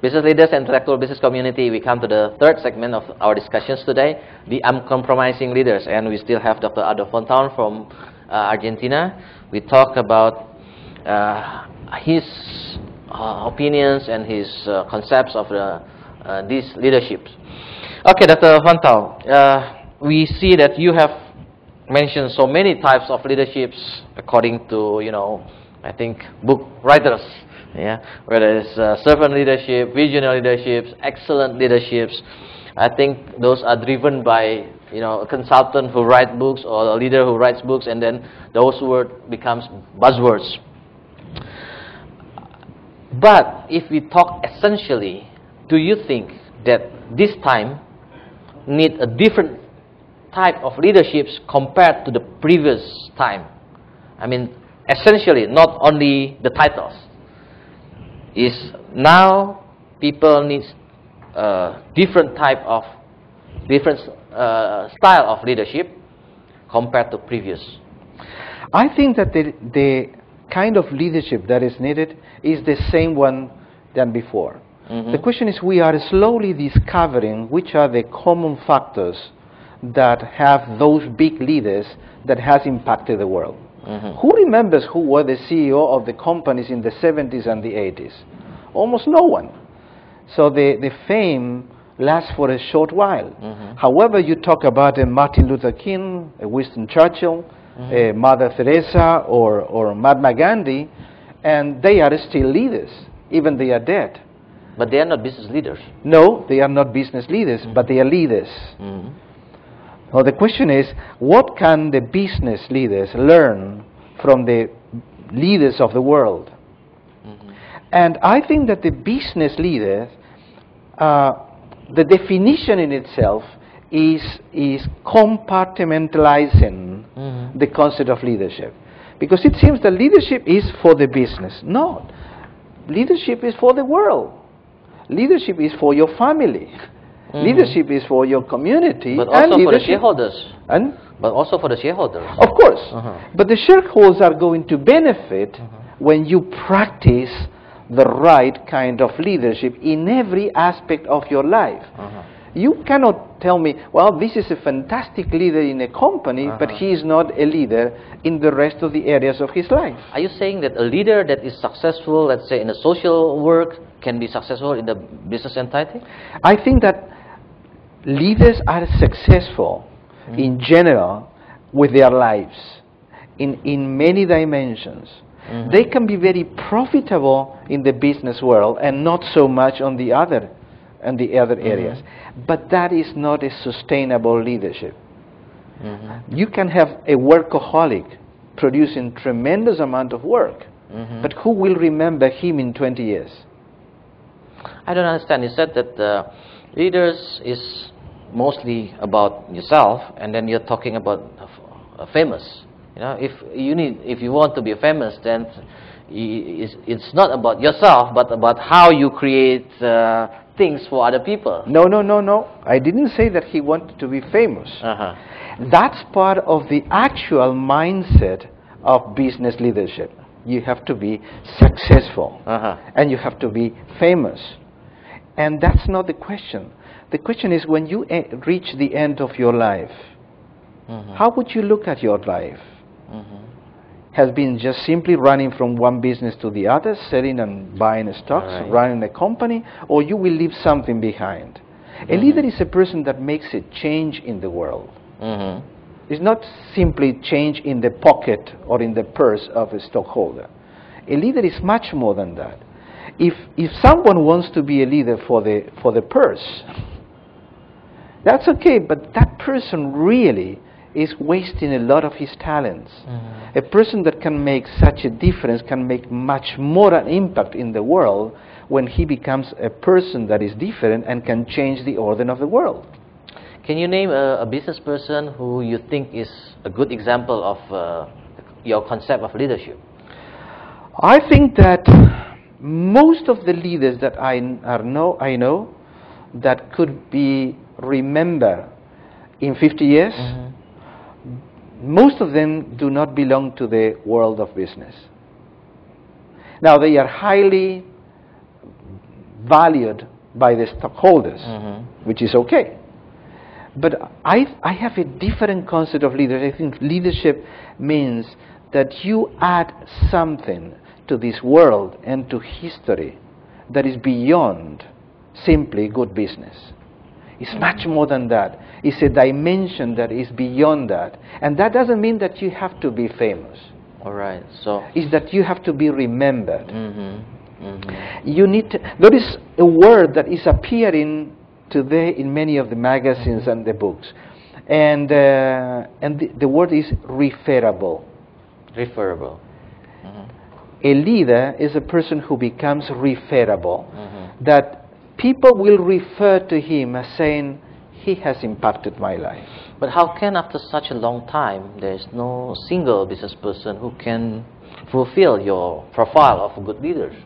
Business leaders and intellectual business community, we come to the third segment of our discussions today, the uncompromising leaders. And we still have Dr. Aldo Fontao from Argentina. We talk about his opinions and his concepts of these leaderships. Okay, Dr. Fontao, we see that you have mentioned so many types of leaderships according to, I think, book writers. Yeah, whether it's servant leadership, visionary leaderships, excellent leaderships. I think those are driven by a consultant who writes books or a leader who writes books, and then those words becomes buzzwords. But if we talk essentially, do you think that this time need a different type of leaderships compared to the previous time? I mean, essentially, not only the titles. Is now people need different style of leadership compared to previous? I think that the kind of leadership that is needed is the same one than before. Mm-hmm. The question is, we are slowly discovering which are the common factors that have those big leaders that has impacted the world. Mm-hmm. Who remembers who were the CEO of the companies in the 70s and the 80s? Almost no one. So the fame lasts for a short while. Mm-hmm. However, you talk about Martin Luther King, Winston Churchill, mm-hmm. Mother Teresa, or Mahatma Gandhi, and they are still leaders, even they are dead. But they are not business leaders. No, they are not business leaders, mm-hmm. but they are leaders. Mm-hmm. Now the question is, what can the business leaders learn from the leaders of the world? Mm-hmm. And I think that the business leaders, the definition in itself is compartmentalizing mm-hmm. the concept of leadership. Because it seems that leadership is for the business. No. Leadership is for the world. Leadership is for your family. Mm-hmm. Leadership is for your community. But also for the shareholders. But also for the shareholders. Of course. Uh-huh. But the shareholders are going to benefit when you practice the right kind of leadership in every aspect of your life. You cannot tell me, well, this is a fantastic leader in a company, but he is not a leader in the rest of the areas of his life. Are you saying that a leader that is successful, let's say in the social work, can be successful in the business entity? I think that leaders are successful in general with their lives in many dimensions. They can be very profitable in the business world and not so much on the other areas. But that is not a sustainable leadership. You can have a workaholic producing tremendous amount of work, but who will remember him in 20 years? I don't understand. You said that leaders is mostly about yourself, and then you're talking about famous. If you want to be famous, then it's not about yourself, but about how you create things for other people. No. I didn't say that he wanted to be famous. That's part of the actual mindset of business leadership. You have to be successful, and you have to be famous. And that's not the question. The question is, when you reach the end of your life, how would you look at your life? Has been just simply running from one business to the other, selling and buying stocks, running a company, or you will leave something behind? A leader is a person that makes a change in the world. It's not simply change in the pocket or in the purse of a stockholder. A leader is much more than that. If someone wants to be a leader for the purse, that's okay, but that person really is wasting a lot of his talents. A person that can make such a difference can make much more an impact in the world when he becomes a person that is different and can change the order of the world. Can you name a business person who you think is a good example of your concept of leadership? I think that most of the leaders that I know that could be remembered in 50 years, most of them do not belong to the world of business. Now, they are highly valued by the stockholders, which is okay. But I have a different concept of leadership. I think leadership means that you add something to this world and to history that is beyond simply good business. It's much more than that. It's a dimension that is beyond that. And that doesn't mean that you have to be famous. All right. So it's that you have to be remembered. You need to, there is a word that is appearing today in many of the magazines and the books, and the word is referable. Referable. A leader is a person who becomes referable, that people will refer to him as saying, he has impacted my life. But how can, after such a long time, there is no single business person who can fulfill your profile of good leaders?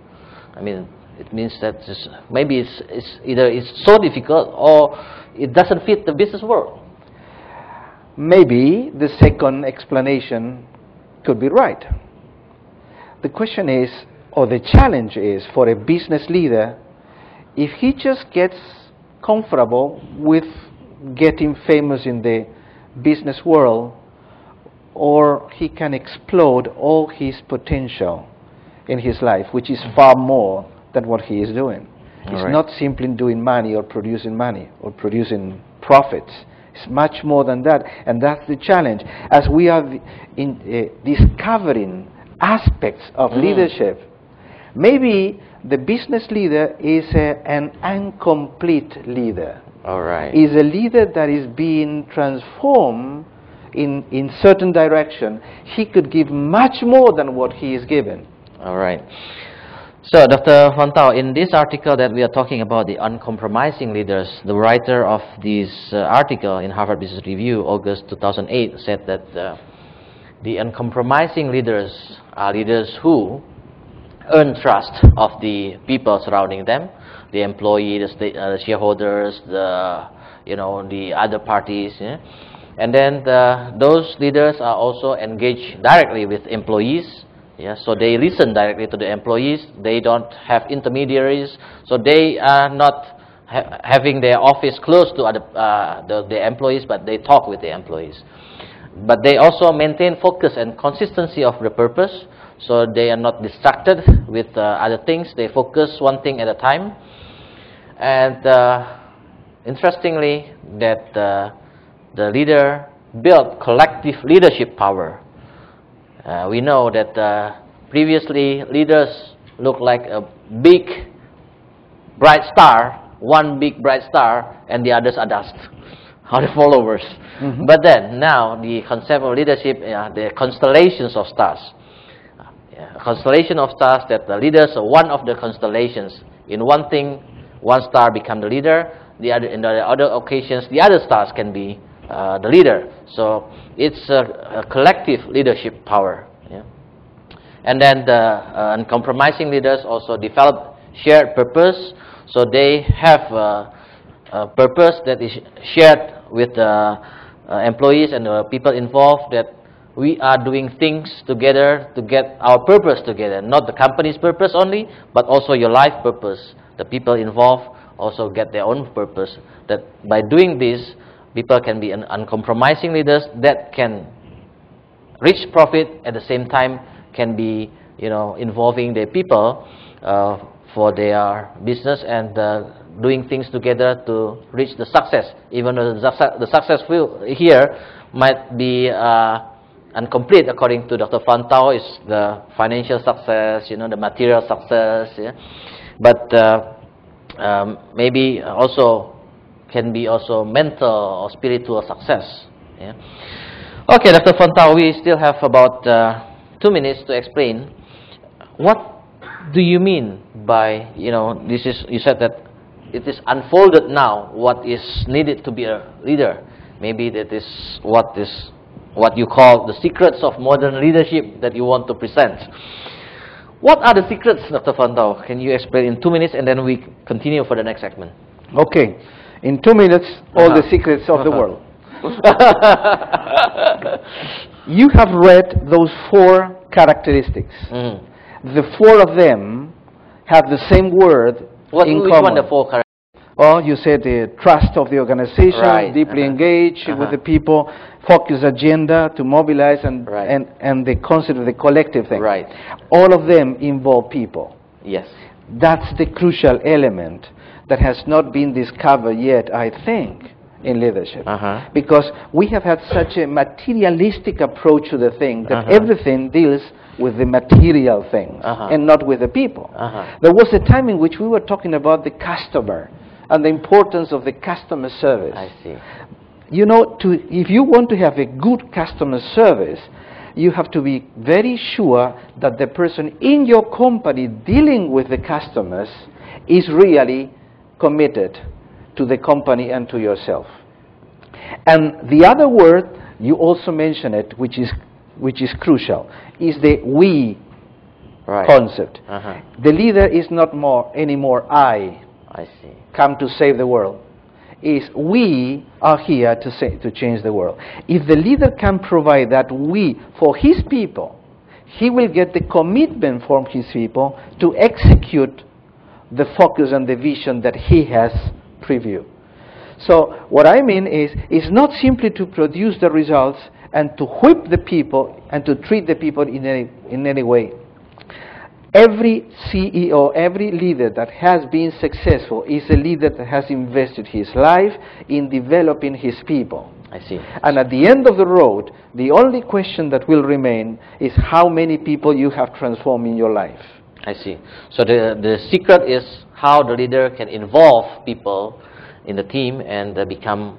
I mean, it means that maybe it's either it's so difficult or it doesn't fit the business world. Maybe the second explanation could be right. The question is, or the challenge is, for a business leader, if he just gets comfortable with getting famous in the business world, or he can explode all his potential in his life, which is far more than what he is doing. It's not simply doing money or producing profits. It's much more than that, and that's the challenge. As we are discovering aspects of leadership, maybe the business leader is an incomplete leader. All right. Is a leader that is being transformed in certain direction. He could give much more than what he is given. All right. So, Dr. Fontao, in this article that we are talking about, the uncompromising leaders, the writer of this article in Harvard Business Review, August 2008, said that the uncompromising leaders are leaders who earn trust of the people surrounding them, the employees, the shareholders, the other parties, and then those leaders are also engaged directly with employees. So they listen directly to the employees. They don't have intermediaries. So they are not having their office close to the employees, but they talk with the employees. But they also maintain focus and consistency of the purpose. So they are not distracted with other things. They focus one thing at a time. And interestingly, that the leader built collective leadership power. We know that previously leaders looked like a big bright star, one big bright star, and the others are dust, are the followers. But then now the concept of leadership, the constellations of stars. Constellation of stars, that the leaders are one of the constellations. In one thing, one star become the leader. In the other occasions, the other stars can be the leader. So it's a collective leadership power. And then the uncompromising leaders also develop shared purpose. So they have a purpose that is shared with the employees and the people involved, that we are doing things together to get our purpose together. Not the company's purpose only, but also your life purpose. The people involved also get their own purpose. That by doing this, people can be uncompromising leaders that can reach profit at the same time, can be involving their people for their business and doing things together to reach the success. Even though the success here might be incomplete, according to Dr. Fontao, is the financial success, the material success. But maybe also can be also mental or spiritual success. Okay, Dr. Fontao, we still have about 2 minutes to explain. What do you mean by, this is, you said that it is unfolded now what is needed to be a leader. Maybe that is what you call the secrets of modern leadership that you want to present. What are the secrets, Dr. Fontao? Can you explain in 2 minutes, and then we continue for the next segment? Okay. In 2 minutes, all the secrets of the world. You have read those 4 characteristics. The 4 of them have the same word Which common. one the 4 characteristics? Or you said the trust of the organization, Right. deeply engaged with the people, focus agenda to mobilize, and the concept of the collective thing. Right. All of them involve people. Yes. That's the crucial element that has not been discovered yet, I think, in leadership. Because we have had such a materialistic approach to the thing that everything deals with the material things and not with the people. There was a time in which we were talking about the customer and the importance of the customer service. I see. You know, if you want to have a good customer service, you have to be very sure that the person in your company dealing with the customers is really committed to the company and to yourself. And the other word, you also mentioned it, which is crucial, is the we concept. The leader is not anymore I see. Come to save the world. Is we are here to change the world. If the leader can provide that we for his people, he will get the commitment from his people to execute the focus and the vision that he has previewed. So what I mean is, it's not simply to produce the results and to whip the people and to treat the people in any way. Every CEO, every leader that has been successful is a leader that has invested his life in developing his people. I see. And at the end of the road, the only question that will remain is how many people you have transformed in your life. I see. So the secret is how the leader can involve people in the team and become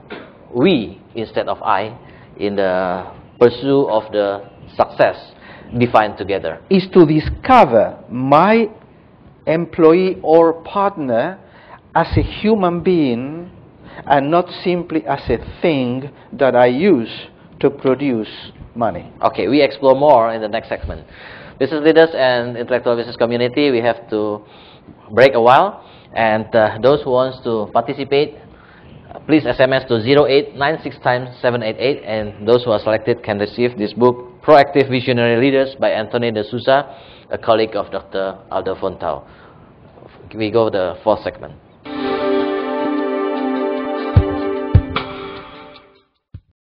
we instead of I in the pursuit of the success defined together. Is to discover my employee or partner as a human being and not simply as a thing that I use to produce money. Okay, we explore more in the next segment. Business leaders and intellectual business community, we have to break a while. And those who wants to participate, please SMS to 0896 788, and those who are selected can receive this book, Proactive Visionary Leaders by Anthony de Souza, a colleague of Dr. Aldo Fontao. We go to the 4th segment.